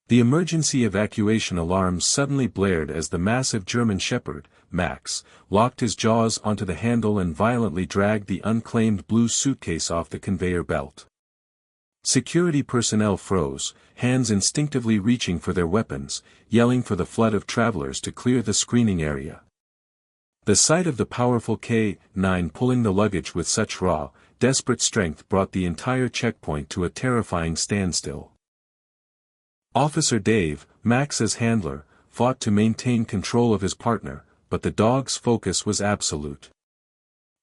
The emergency evacuation alarms suddenly blared as the massive German Shepherd, Max, locked his jaws onto the handle and violently dragged the unclaimed blue suitcase off the conveyor belt. Security personnel froze, hands instinctively reaching for their weapons, yelling for the flood of travelers to clear the screening area. The sight of the powerful K-9 pulling the luggage with such raw, desperate strength brought the entire checkpoint to a terrifying standstill. Officer Dave, Max's handler, fought to maintain control of his partner, but the dog's focus was absolute.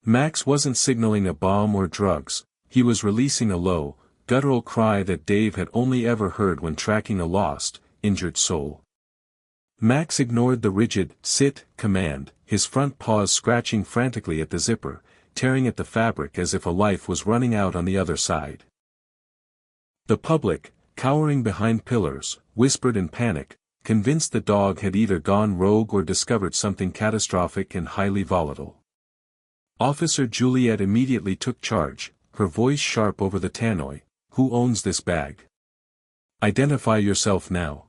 Max wasn't signaling a bomb or drugs, he was releasing a low, guttural cry that Dave had only ever heard when tracking a lost, injured soul. Max ignored the rigid, sit, command, his front paws scratching frantically at the zipper, tearing at the fabric as if a life was running out on the other side. The public, cowering behind pillars, whispered in panic, convinced the dog had either gone rogue or discovered something catastrophic and highly volatile. Officer Juliet immediately took charge, her voice sharp over the tannoy. "Who owns this bag? Identify yourself now."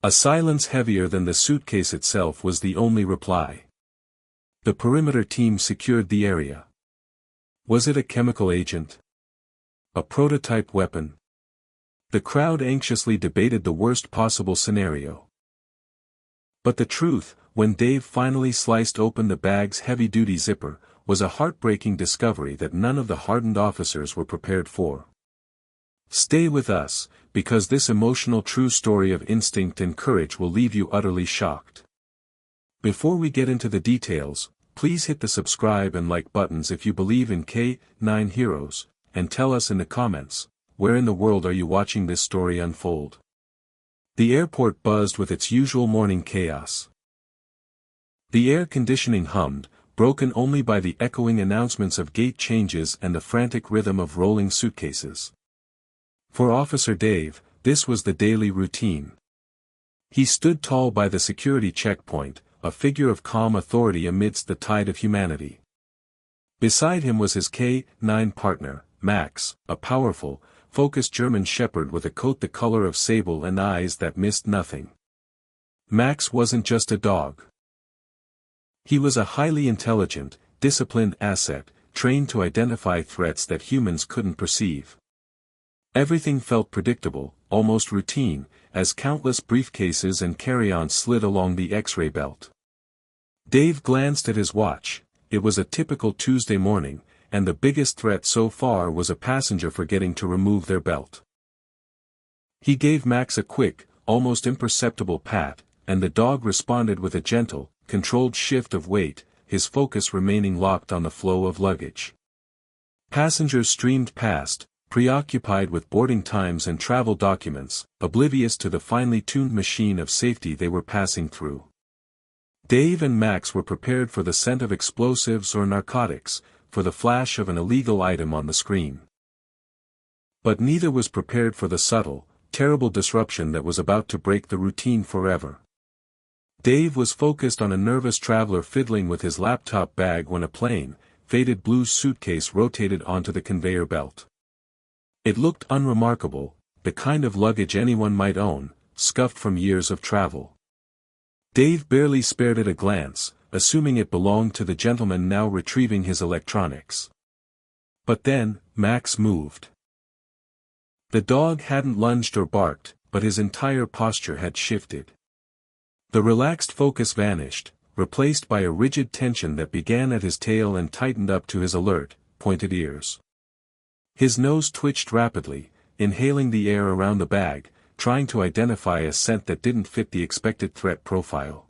A silence heavier than the suitcase itself was the only reply. The perimeter team secured the area. Was it a chemical agent? A prototype weapon? The crowd anxiously debated the worst possible scenario. But the truth, when Dave finally sliced open the bag's heavy-duty zipper, was a heartbreaking discovery that none of the hardened officers were prepared for. Stay with us, because this emotional true story of instinct and courage will leave you utterly shocked. Before we get into the details, please hit the subscribe and like buttons if you believe in K-9 heroes, and tell us in the comments, where in the world are you watching this story unfold? The airport buzzed with its usual morning chaos. The air conditioning hummed, broken only by the echoing announcements of gate changes and the frantic rhythm of rolling suitcases. For Officer Dave, this was the daily routine. He stood tall by the security checkpoint, a figure of calm authority amidst the tide of humanity. Beside him was his K-9 partner, Max, a powerful, focused German Shepherd with a coat the color of sable and eyes that missed nothing. Max wasn't just a dog. He was a highly intelligent, disciplined asset, trained to identify threats that humans couldn't perceive. Everything felt predictable, almost routine, as countless briefcases and carry-ons slid along the X-ray belt. Dave glanced at his watch. It was a typical Tuesday morning, and the biggest threat so far was a passenger forgetting to remove their belt. He gave Max a quick, almost imperceptible pat, and the dog responded with a gentle, controlled shift of weight, his focus remaining locked on the flow of luggage. Passengers streamed past, preoccupied with boarding times and travel documents, oblivious to the finely tuned machine of safety they were passing through. Dave and Max were prepared for the scent of explosives or narcotics, for the flash of an illegal item on the screen. But neither was prepared for the subtle, terrible disruption that was about to break the routine forever. Dave was focused on a nervous traveler fiddling with his laptop bag when a plain, faded blue suitcase rotated onto the conveyor belt. It looked unremarkable, the kind of luggage anyone might own, scuffed from years of travel. Dave barely spared it a glance, assuming it belonged to the gentleman now retrieving his electronics. But then, Max moved. The dog hadn't lunged or barked, but his entire posture had shifted. The relaxed focus vanished, replaced by a rigid tension that began at his tail and tightened up to his alert, pointed ears. His nose twitched rapidly, inhaling the air around the bag, trying to identify a scent that didn't fit the expected threat profile.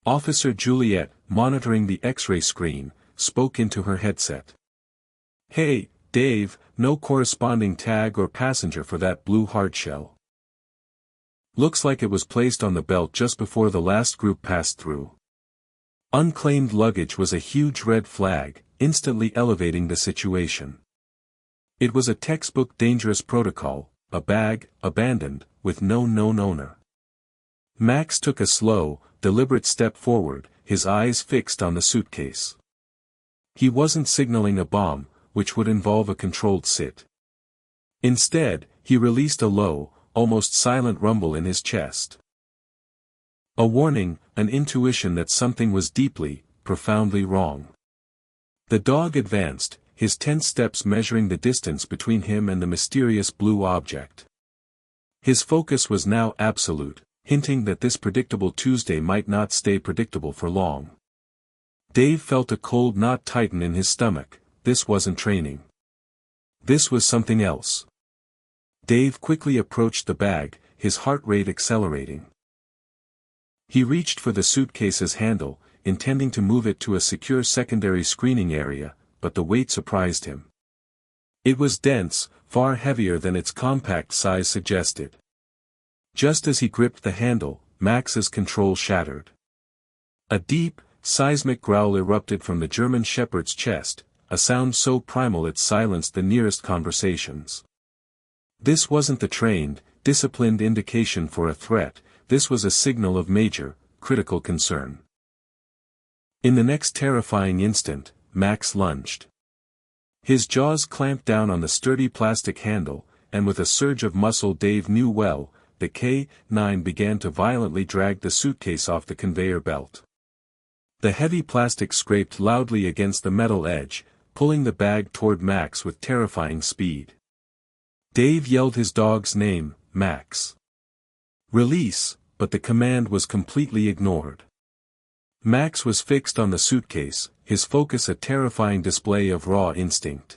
Officer Juliet, monitoring the X-ray screen, spoke into her headset. "Hey, Dave, no corresponding tag or passenger for that blue hardshell. Looks like it was placed on the belt just before the last group passed through." Unclaimed luggage was a huge red flag, instantly elevating the situation. It was a textbook dangerous protocol, a bag, abandoned, with no known owner. Max took a slow, deliberate step forward, his eyes fixed on the suitcase. He wasn't signaling a bomb, which would involve a controlled sit. Instead, he released a low, almost silent rumble in his chest. A warning, an intuition that something was deeply, profoundly wrong. The dog advanced, his 10 steps measuring the distance between him and the mysterious blue object. His focus was now absolute, hinting that this predictable Tuesday might not stay predictable for long. Dave felt a cold knot tighten in his stomach. This wasn't training. This was something else. Dave quickly approached the bag, his heart rate accelerating. He reached for the suitcase's handle, intending to move it to a secure secondary screening area, but the weight surprised him. It was dense, far heavier than its compact size suggested. Just as he gripped the handle, Max's control shattered. A deep, seismic growl erupted from the German shepherd's chest, a sound so primal it silenced the nearest conversations. This wasn't the trained, disciplined indication for a threat, this was a signal of major, critical concern. In the next terrifying instant, Max lunged. His jaws clamped down on the sturdy plastic handle, and with a surge of muscle Dave knew well, the K9 began to violently drag the suitcase off the conveyor belt. The heavy plastic scraped loudly against the metal edge, pulling the bag toward Max with terrifying speed. Dave yelled his dog's name, Max. Release, but the command was completely ignored. Max was fixed on the suitcase, his focus a terrifying display of raw instinct.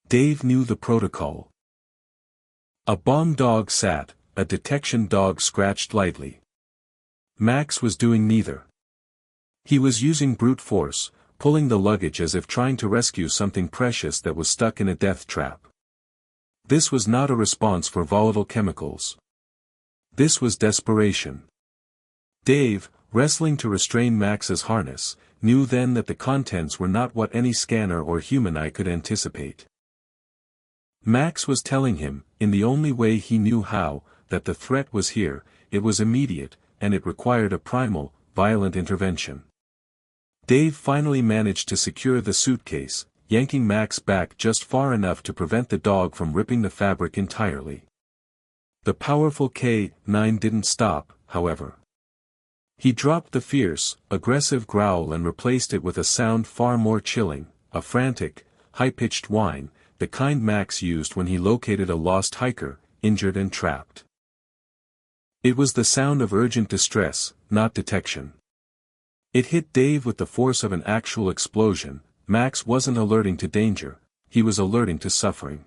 Dave knew the protocol. A bomb dog sat, a detection dog scratched lightly. Max was doing neither. He was using brute force, pulling the luggage as if trying to rescue something precious that was stuck in a death trap. This was not a response for volatile chemicals. This was desperation. Dave, wrestling to restrain Max's harness, knew then that the contents were not what any scanner or human eye could anticipate. Max was telling him, in the only way he knew how, that the threat was here, it was immediate, and it required a primal, violent intervention. Dave finally managed to secure the suitcase, yanking Max back just far enough to prevent the dog from ripping the fabric entirely. The powerful K9 didn't stop, however. He dropped the fierce, aggressive growl and replaced it with a sound far more chilling, a frantic, high-pitched whine, the kind Max used when he located a lost hiker, injured and trapped. It was the sound of urgent distress, not detection. It hit Dave with the force of an actual explosion. Max wasn't alerting to danger, he was alerting to suffering.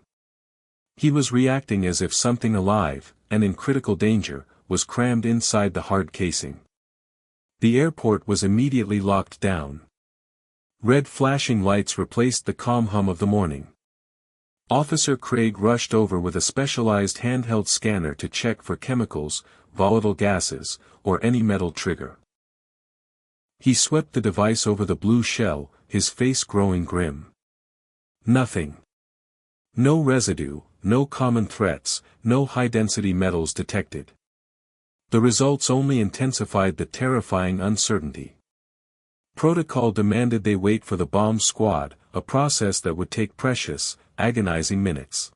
He was reacting as if something alive, and in critical danger, was crammed inside the hard casing. The airport was immediately locked down. Red flashing lights replaced the calm hum of the morning. Officer Craig rushed over with a specialized handheld scanner to check for chemicals, volatile gases, or any metal trigger. He swept the device over the blue shell, his face growing grim. Nothing. No residue, no common threats, no high-density metals detected. The results only intensified the terrifying uncertainty. Protocol demanded they wait for the bomb squad, a process that would take precious, agonizing minutes.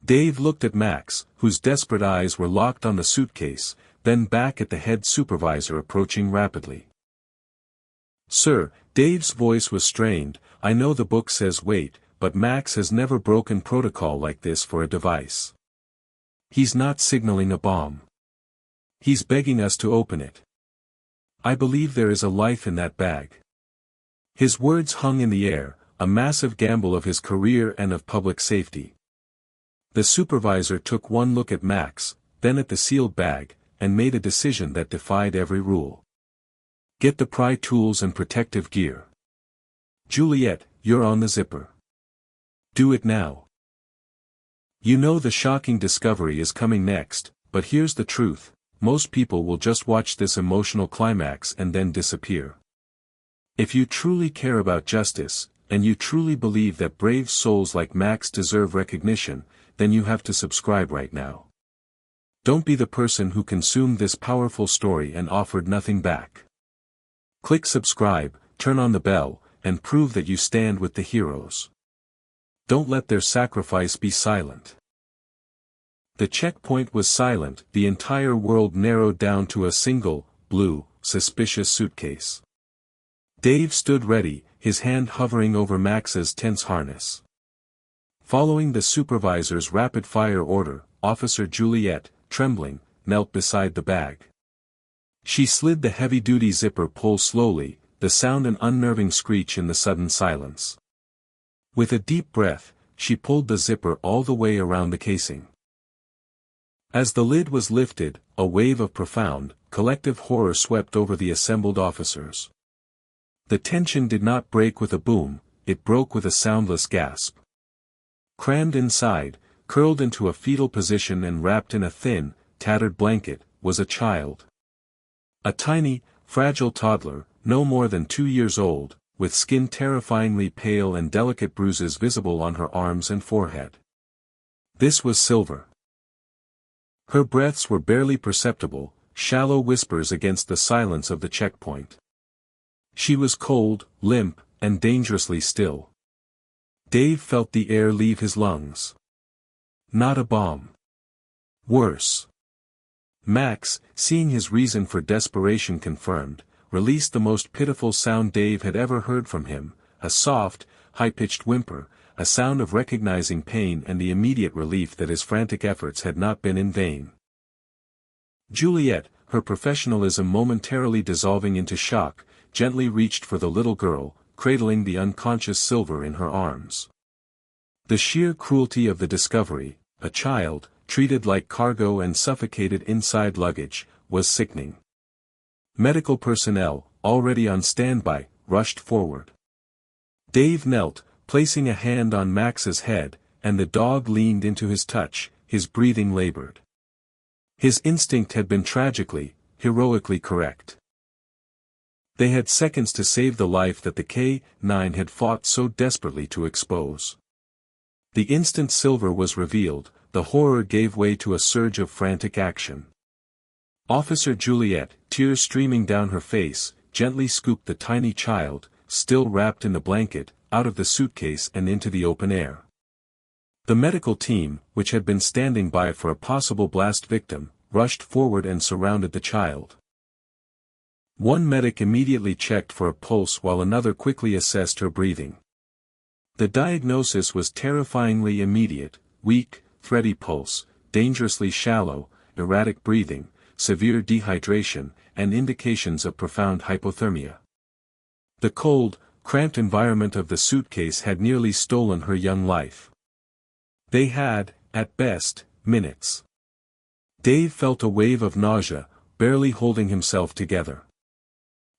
Dave looked at Max, whose desperate eyes were locked on the suitcase, then back at the head supervisor approaching rapidly. "Sir," Dave's voice was strained, "I know the book says wait, but Max has never broken protocol like this for a device. He's not signaling a bomb. He's begging us to open it. I believe there is a life in that bag." His words hung in the air, a massive gamble of his career and of public safety. The supervisor took one look at Max, then at the sealed bag, and made a decision that defied every rule. "Get the pry tools and protective gear. Juliet, you're on the zipper. Do it now. You know the shocking discovery is coming next, but here's the truth, most people will just watch this emotional climax and then disappear. If you truly care about justice, and you truly believe that brave souls like Max deserve recognition, then you have to subscribe right now. Don't be the person who consumed this powerful story and offered nothing back. Click subscribe, turn on the bell, and prove that you stand with the heroes. Don't let their sacrifice be silent." The checkpoint was silent, the entire world narrowed down to a single, blue, suspicious suitcase. Dave stood ready, his hand hovering over Max's tense harness. Following the supervisor's rapid-fire order, Officer Juliet, trembling, knelt beside the bag. She slid the heavy-duty zipper pull slowly, the sound an unnerving screech in the sudden silence. With a deep breath, she pulled the zipper all the way around the casing. As the lid was lifted, a wave of profound, collective horror swept over the assembled officers. The tension did not break with a boom, it broke with a soundless gasp. Crammed inside, curled into a fetal position and wrapped in a thin, tattered blanket, was a child. A tiny, fragile toddler, no more than 2 years old, with skin terrifyingly pale and delicate bruises visible on her arms and forehead. This was Silver. Her breaths were barely perceptible, shallow whispers against the silence of the checkpoint. She was cold, limp, and dangerously still. Dave felt the air leave his lungs. Not a bomb. Worse. Max, seeing his reason for desperation confirmed, released the most pitiful sound Dave had ever heard from him, a soft, high-pitched whimper, a sound of recognizing pain and the immediate relief that his frantic efforts had not been in vain. Juliet, her professionalism momentarily dissolving into shock, gently reached for the little girl, cradling the unconscious Silver in her arms. The sheer cruelty of the discovery, a child, treated like cargo and suffocated inside luggage, was sickening. Medical personnel, already on standby, rushed forward. Dave knelt, placing a hand on Max's head, and the dog leaned into his touch, his breathing labored. His instinct had been tragically, heroically correct. They had seconds to save the life that the K-9 had fought so desperately to expose. The instant Silver was revealed, the horror gave way to a surge of frantic action. Officer Juliet, tears streaming down her face, gently scooped the tiny child, still wrapped in the blanket, out of the suitcase and into the open air. The medical team, which had been standing by for a possible blast victim, rushed forward and surrounded the child. One medic immediately checked for a pulse while another quickly assessed her breathing. The diagnosis was terrifyingly immediate: weak, thready pulse, dangerously shallow, erratic breathing, severe dehydration, and indications of profound hypothermia. The cold, cramped environment of the suitcase had nearly stolen her young life. They had, at best, minutes. Dave felt a wave of nausea, barely holding himself together.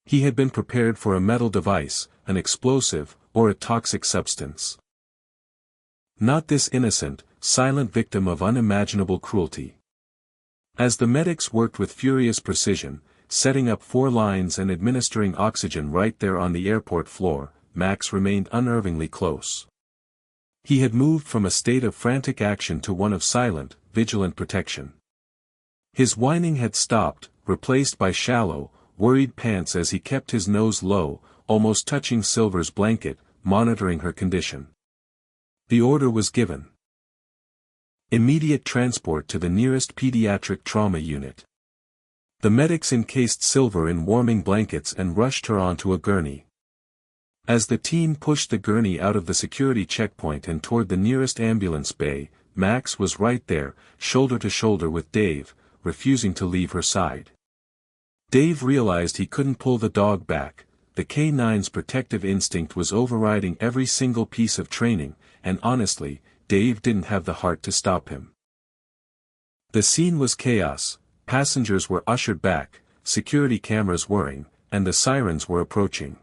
He had been prepared for a metal device, an explosive, or a toxic substance. Not this innocent, silent victim of unimaginable cruelty. As the medics worked with furious precision, setting up 4 lines and administering oxygen right there on the airport floor, Max remained unnervingly close. He had moved from a state of frantic action to one of silent, vigilant protection. His whining had stopped, replaced by shallow, worried pants as he kept his nose low, almost touching Silver's blanket, monitoring her condition. The order was given. Immediate transport to the nearest pediatric trauma unit. The medics encased Silver in warming blankets and rushed her onto a gurney. As the team pushed the gurney out of the security checkpoint and toward the nearest ambulance bay, Max was right there, shoulder to shoulder with Dave, refusing to leave her side. Dave realized he couldn't pull the dog back. The K-9's protective instinct was overriding every single piece of training, and honestly, Dave didn't have the heart to stop him. The scene was chaos. Passengers were ushered back, security cameras whirring, and the sirens were approaching.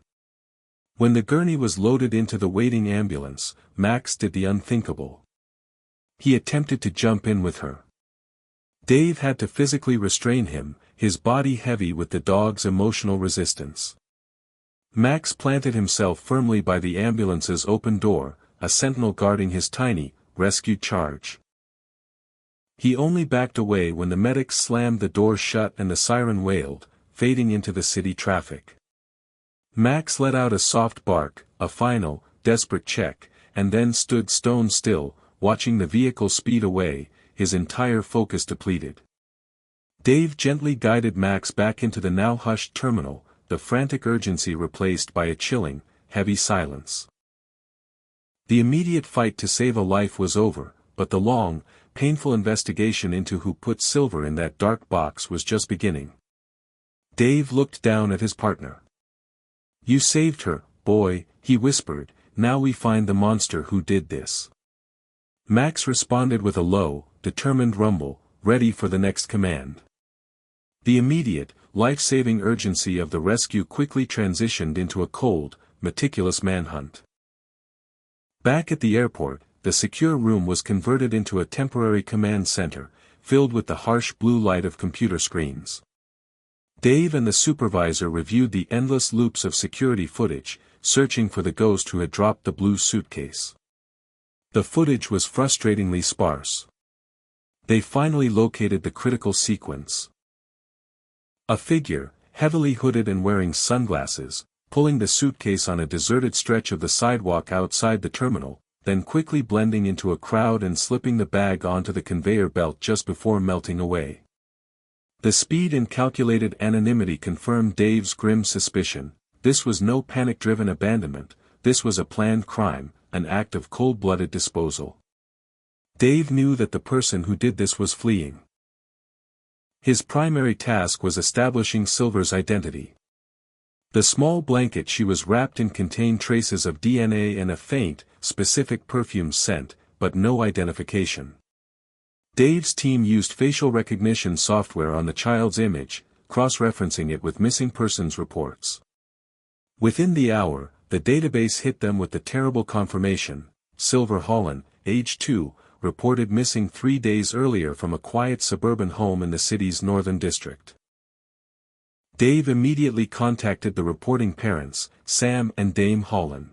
When the gurney was loaded into the waiting ambulance, Max did the unthinkable. He attempted to jump in with her. Dave had to physically restrain him, his body heavy with the dog's emotional resistance. Max planted himself firmly by the ambulance's open door, a sentinel guarding his tiny, rescued charge. He only backed away when the medics slammed the door shut and the siren wailed, fading into the city traffic. Max let out a soft bark, a final, desperate check, and then stood stone still, watching the vehicle speed away, his entire focus depleted. Dave gently guided Max back into the now hushed terminal, the frantic urgency replaced by a chilling, heavy silence. The immediate fight to save a life was over, but the long, painful investigation into who put Silver in that dark box was just beginning. Dave looked down at his partner. "You saved her, boy," he whispered, "now we find the monster who did this." Max responded with a low, determined rumble, ready for the next command. The immediate, life-saving urgency of the rescue quickly transitioned into a cold, meticulous manhunt. Back at the airport, the secure room was converted into a temporary command center, filled with the harsh blue light of computer screens. Dave and the supervisor reviewed the endless loops of security footage, searching for the ghost who had dropped the blue suitcase. The footage was frustratingly sparse. They finally located the critical sequence. A figure, heavily hooded and wearing sunglasses, pulling the suitcase on a deserted stretch of the sidewalk outside the terminal, then quickly blending into a crowd and slipping the bag onto the conveyor belt just before melting away. The speed and calculated anonymity confirmed Dave's grim suspicion. This was no panic-driven abandonment, this was a planned crime, an act of cold-blooded disposal. Dave knew that the person who did this was fleeing. His primary task was establishing Silver's identity. The small blanket she was wrapped in contained traces of DNA and a faint, specific perfume scent, but no identification. Dave's team used facial recognition software on the child's image, cross-referencing it with missing persons reports. Within the hour, the database hit them with the terrible confirmation: Silver Holland, age 2, reported missing 3 days earlier from a quiet suburban home in the city's northern district. Dave immediately contacted the reporting parents, Sam and Dame Holland.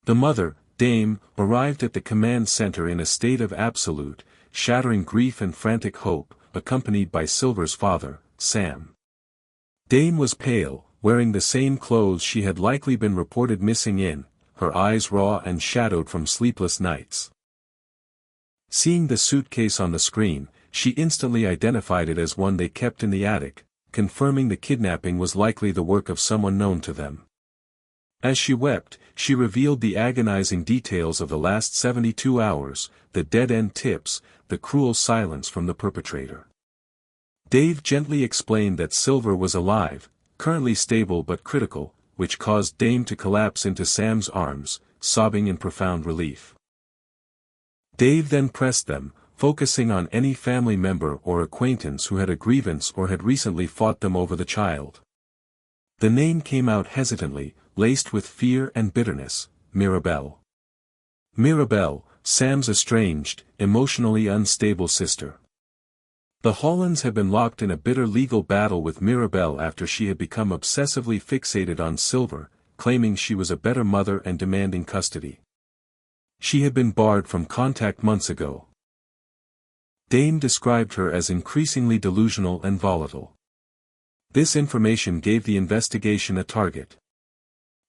The mother, Dame, arrived at the command center in a state of absolute, shattering grief and frantic hope, accompanied by Silver's father, Sam. Dame was pale, wearing the same clothes she had likely been reported missing in, her eyes raw and shadowed from sleepless nights. Seeing the suitcase on the screen, she instantly identified it as one they kept in the attic, confirming the kidnapping was likely the work of someone known to them. As she wept, she revealed the agonizing details of the last 72 hours, the dead-end tips, the cruel silence from the perpetrator. Dave gently explained that Silver was alive, currently stable but critical, which caused Dame to collapse into Sam's arms, sobbing in profound relief. Dave then pressed them, focusing on any family member or acquaintance who had a grievance or had recently fought them over the child. The name came out hesitantly, laced with fear and bitterness: Mirabelle. Mirabelle, Sam's estranged, emotionally unstable sister. The Hollands had been locked in a bitter legal battle with Mirabelle after she had become obsessively fixated on Silver, claiming she was a better mother and demanding custody. She had been barred from contact months ago. Dame described her as increasingly delusional and volatile. This information gave the investigation a target.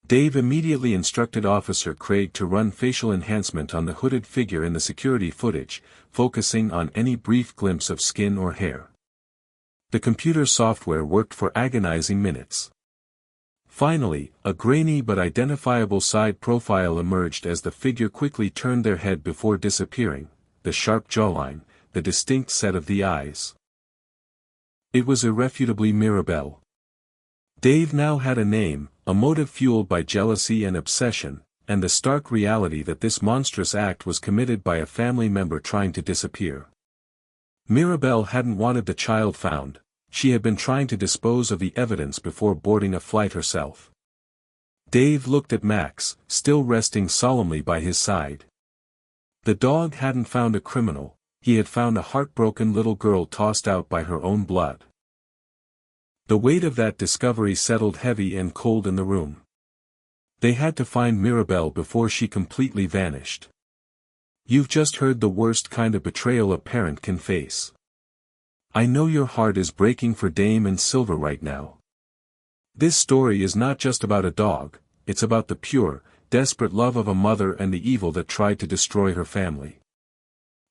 Dave immediately instructed Officer Craig to run facial enhancement on the hooded figure in the security footage, focusing on any brief glimpse of skin or hair. The computer software worked for agonizing minutes. Finally, a grainy but identifiable side profile emerged as the figure quickly turned their head before disappearing, the sharp jawline, the distinct set of the eyes. It was irrefutably Mirabelle. Dave now had a name, a motive fueled by jealousy and obsession, and the stark reality that this monstrous act was committed by a family member trying to disappear. Mirabelle hadn't wanted the child found, she had been trying to dispose of the evidence before boarding a flight herself. Dave looked at Max, still resting solemnly by his side. The dog hadn't found a criminal, he had found a heartbroken little girl tossed out by her own blood. The weight of that discovery settled heavy and cold in the room. They had to find Mirabelle before she completely vanished. You've just heard the worst kind of betrayal a parent can face. I know your heart is breaking for Dame and Silver right now. This story is not just about a dog, it's about the pure, desperate love of a mother and the evil that tried to destroy her family.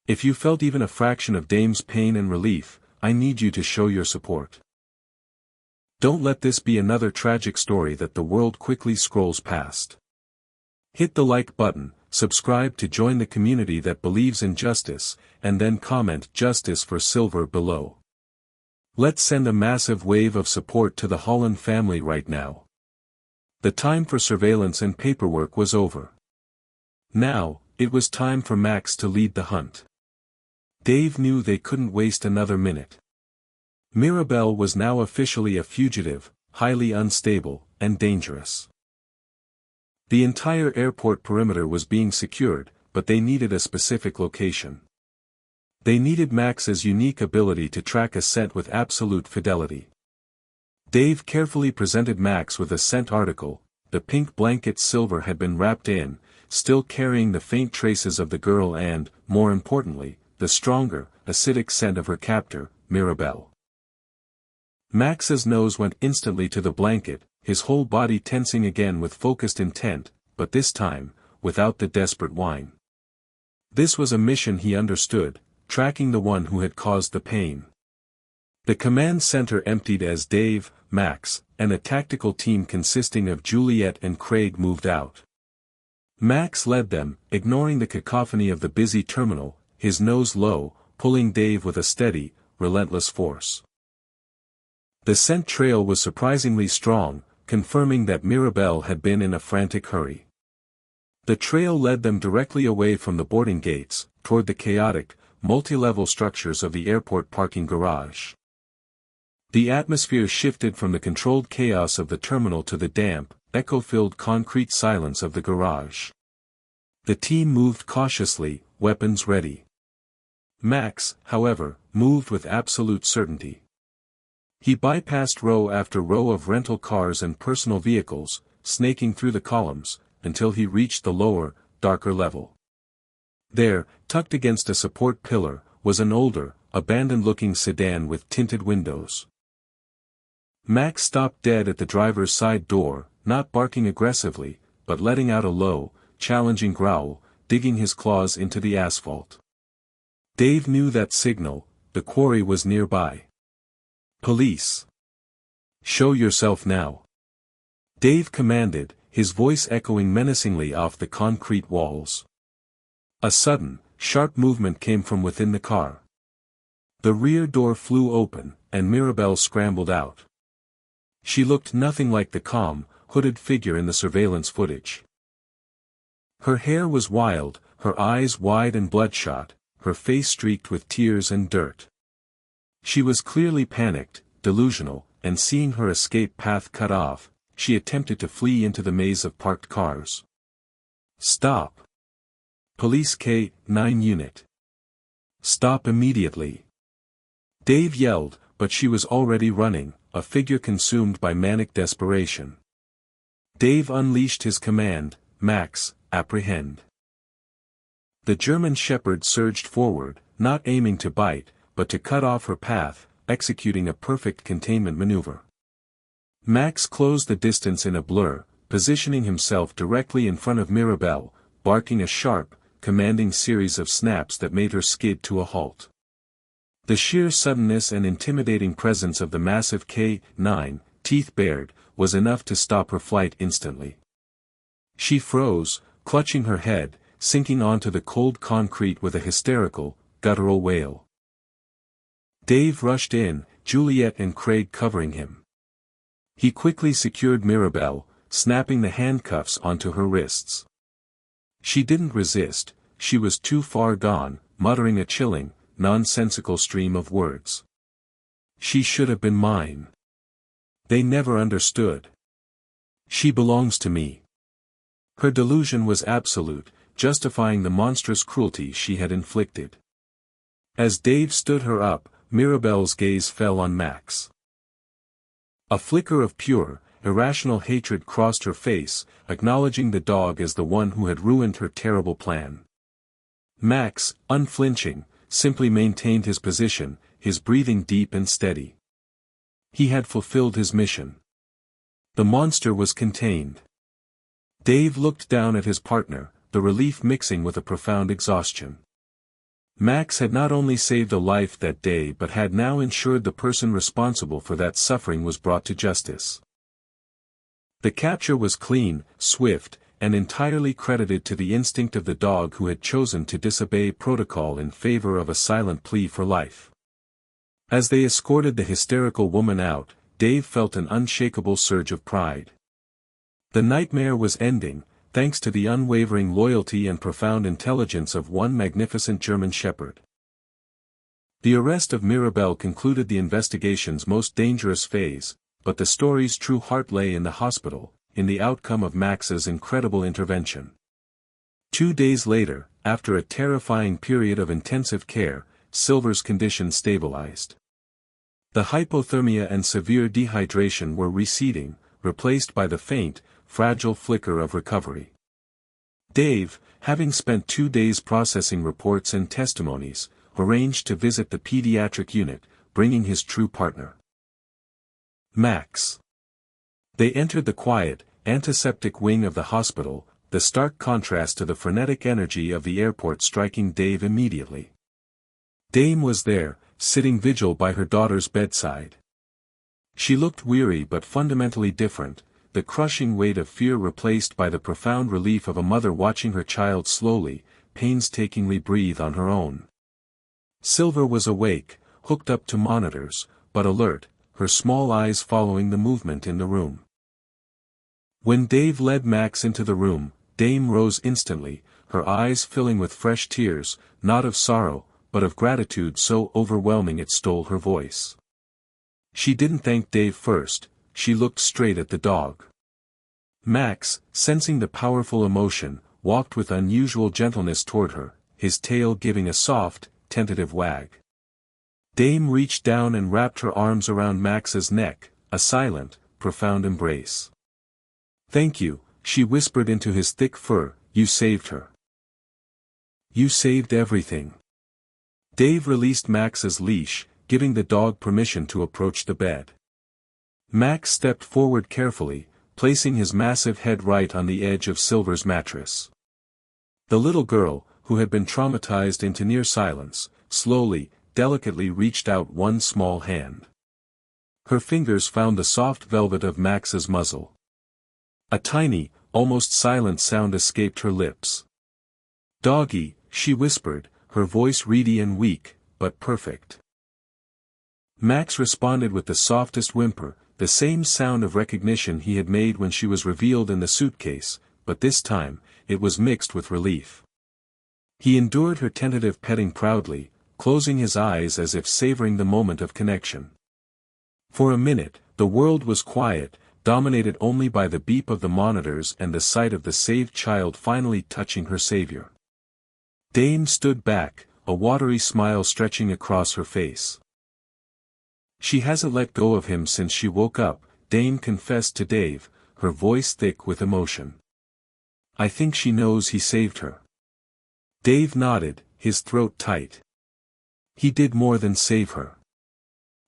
If you felt even a fraction of Dame's pain and relief, I need you to show your support. Don't let this be another tragic story that the world quickly scrolls past. Hit the like button, subscribe to join the community that believes in justice, and then comment "Justice for Silver" below. Let's send a massive wave of support to the Holland family right now. The time for surveillance and paperwork was over. Now, it was time for Max to lead the hunt. Dave knew they couldn't waste another minute. Mirabelle was now officially a fugitive, highly unstable, and dangerous. The entire airport perimeter was being secured, but they needed a specific location. They needed Max's unique ability to track a scent with absolute fidelity. Dave carefully presented Max with a scent article. The pink blanket Silver had been wrapped in, still carrying the faint traces of the girl and, more importantly, the stronger, acidic scent of her captor, Mirabelle. Max's nose went instantly to the blanket, his whole body tensing again with focused intent, but this time, without the desperate whine. This was a mission he understood, tracking the one who had caused the pain. The command center emptied as Dave, Max, and a tactical team consisting of Juliet and Craig moved out. Max led them, ignoring the cacophony of the busy terminal, his nose low, pulling Dave with a steady, relentless force. The scent trail was surprisingly strong, confirming that Mirabelle had been in a frantic hurry. The trail led them directly away from the boarding gates, toward the chaotic, multi-level structures of the airport parking garage. The atmosphere shifted from the controlled chaos of the terminal to the damp, echo-filled concrete silence of the garage. The team moved cautiously, weapons ready. Max, however, moved with absolute certainty. He bypassed row after row of rental cars and personal vehicles, snaking through the columns, until he reached the lower, darker level. There, tucked against a support pillar, was an older, abandoned-looking sedan with tinted windows. Max stopped dead at the driver's side door, not barking aggressively, but letting out a low, challenging growl, digging his claws into the asphalt. Dave knew that signal. The quarry was nearby. "Police! Show yourself now!" Dave commanded, his voice echoing menacingly off the concrete walls. A sudden, sharp movement came from within the car. The rear door flew open, and Mirabelle scrambled out. She looked nothing like the calm, hooded figure in the surveillance footage. Her hair was wild, her eyes wide and bloodshot, her face streaked with tears and dirt. She was clearly panicked, delusional, and seeing her escape path cut off, she attempted to flee into the maze of parked cars. "Stop! Police K-9 unit! Stop immediately!" Dave yelled, but she was already running, a figure consumed by manic desperation. Dave unleashed his command, "Max, apprehend." The German Shepherd surged forward, not aiming to bite, but to cut off her path, executing a perfect containment maneuver. Max closed the distance in a blur, positioning himself directly in front of Mirabelle, barking a sharp, commanding series of snaps that made her skid to a halt. The sheer suddenness and intimidating presence of the massive K-9, teeth bared, was enough to stop her flight instantly. She froze, clutching her head, sinking onto the cold concrete with a hysterical, guttural wail. Dave rushed in, Juliet and Craig covering him. He quickly secured Mirabelle, snapping the handcuffs onto her wrists. She didn't resist, she was too far gone, muttering a chilling, nonsensical stream of words. "She should have been mine. They never understood. She belongs to me." Her delusion was absolute, justifying the monstrous cruelty she had inflicted. As Dave stood her up, Mirabelle's gaze fell on Max. A flicker of pure, irrational hatred crossed her face, acknowledging the dog as the one who had ruined her terrible plan. Max, unflinching, simply maintained his position, his breathing deep and steady. He had fulfilled his mission. The monster was contained. Dave looked down at his partner, the relief mixing with a profound exhaustion. Max had not only saved a life that day but had now ensured the person responsible for that suffering was brought to justice. The capture was clean, swift, and entirely credited to the instinct of the dog who had chosen to disobey protocol in favor of a silent plea for life. As they escorted the hysterical woman out, Dave felt an unshakable surge of pride. The nightmare was ending, thanks to the unwavering loyalty and profound intelligence of one magnificent German shepherd. The arrest of Mirabelle concluded the investigation's most dangerous phase, but the story's true heart lay in the hospital, in the outcome of Max's incredible intervention. 2 days later, after a terrifying period of intensive care, Silver's condition stabilized. The hypothermia and severe dehydration were receding, replaced by the faint, fragile flicker of recovery. Dave, having spent 2 days processing reports and testimonies, arranged to visit the pediatric unit, bringing his true partner, Max. They entered the quiet, antiseptic wing of the hospital, the stark contrast to the frenetic energy of the airport striking Dave immediately. Dame was there, sitting vigil by her daughter's bedside. She looked weary but fundamentally different, the crushing weight of fear replaced by the profound relief of a mother watching her child slowly, painstakingly breathe on her own. Silver was awake, hooked up to monitors, but alert, her small eyes following the movement in the room. When Dave led Max into the room, Dame rose instantly, her eyes filling with fresh tears, not of sorrow, but of gratitude so overwhelming it stole her voice. She didn't thank Dave first, she looked straight at the dog. Max, sensing the powerful emotion, walked with unusual gentleness toward her, his tail giving a soft, tentative wag. Dame reached down and wrapped her arms around Max's neck, a silent, profound embrace. "Thank you," she whispered into his thick fur, "you saved her. You saved everything." Dave released Max's leash, giving the dog permission to approach the bed. Max stepped forward carefully, placing his massive head right on the edge of Silver's mattress. The little girl, who had been traumatized into near silence, slowly, delicately reached out one small hand. Her fingers found the soft velvet of Max's muzzle. A tiny, almost silent sound escaped her lips. "Doggy," she whispered, her voice reedy and weak, but perfect. Max responded with the softest whimper, the same sound of recognition he had made when she was revealed in the suitcase, but this time, it was mixed with relief. He endured her tentative petting proudly, closing his eyes as if savoring the moment of connection. For a minute, the world was quiet, dominated only by the beep of the monitors and the sight of the saved child finally touching her savior. Dame stood back, a watery smile stretching across her face. "She hasn't let go of him since she woke up," Dame confessed to Dave, her voice thick with emotion. "I think she knows he saved her." Dave nodded, his throat tight. He did more than save her.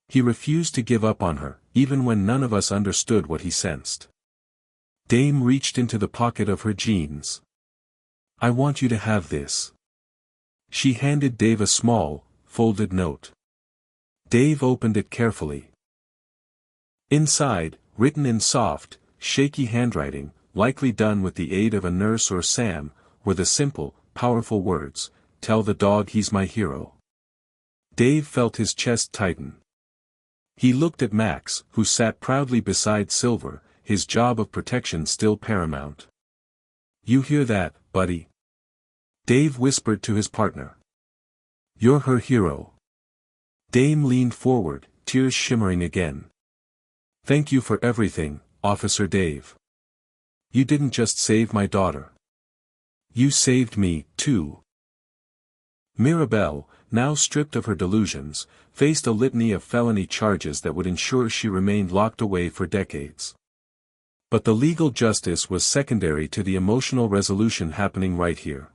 He refused to give up on her, even when none of us understood what he sensed. Dame reached into the pocket of her jeans. "I want you to have this." She handed Dave a small, folded note. Dave opened it carefully. Inside, written in soft, shaky handwriting, likely done with the aid of a nurse or Sam, were the simple, powerful words, "Tell the dog he's my hero." Dave felt his chest tighten. He looked at Max, who sat proudly beside Silver, his job of protection still paramount. "You hear that, buddy?" Dave whispered to his partner. "You're her hero." Dame leaned forward, tears shimmering again. "Thank you for everything, Officer Dave. You didn't just save my daughter. You saved me, too." Mirabelle, now stripped of her delusions, faced a litany of felony charges that would ensure she remained locked away for decades. But the legal justice was secondary to the emotional resolution happening right here.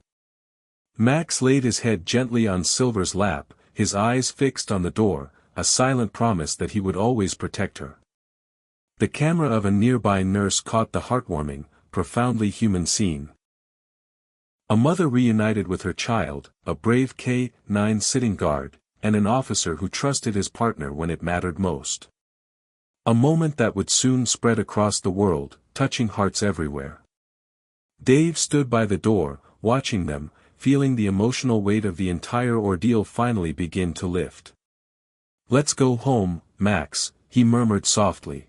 Max laid his head gently on Silver's lap, his eyes fixed on the door, a silent promise that he would always protect her. The camera of a nearby nurse caught the heartwarming, profoundly human scene. A mother reunited with her child, a brave K-9 sitting guard, and an officer who trusted his partner when it mattered most. A moment that would soon spread across the world, touching hearts everywhere. Dave stood by the door, watching them, feeling the emotional weight of the entire ordeal finally begin to lift. "Let's go home, Max," he murmured softly.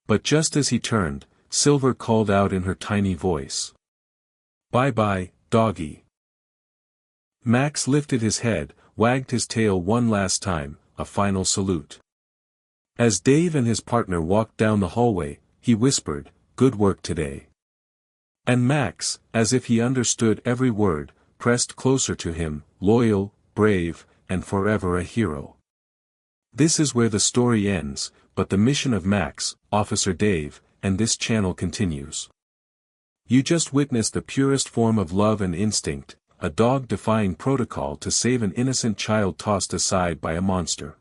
But just as he turned, Silver called out in her tiny voice. "Bye-bye, doggy." Max lifted his head, wagged his tail one last time, a final salute. As Dave and his partner walked down the hallway, he whispered, "Good work today." And Max, as if he understood every word, pressed closer to him, loyal, brave, and forever a hero. This is where the story ends, but the mission of Max, Officer Dave, and this channel continues. You just witnessed the purest form of love and instinct, a dog defying protocol to save an innocent child tossed aside by a monster.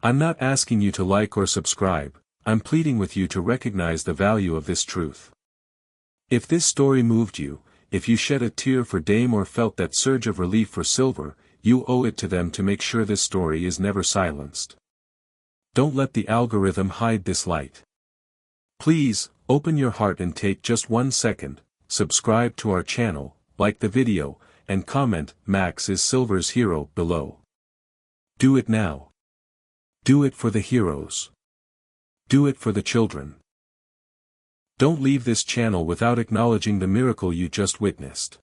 I'm not asking you to like or subscribe, I'm pleading with you to recognize the value of this truth. If this story moved you, if you shed a tear for Dame or felt that surge of relief for Silver, you owe it to them to make sure this story is never silenced. Don't let the algorithm hide this light. Please, open your heart and take just 1 second, subscribe to our channel, like the video, and comment "Max is Silver's hero" below. Do it now. Do it for the heroes. Do it for the children. Don't leave this channel without acknowledging the miracle you just witnessed.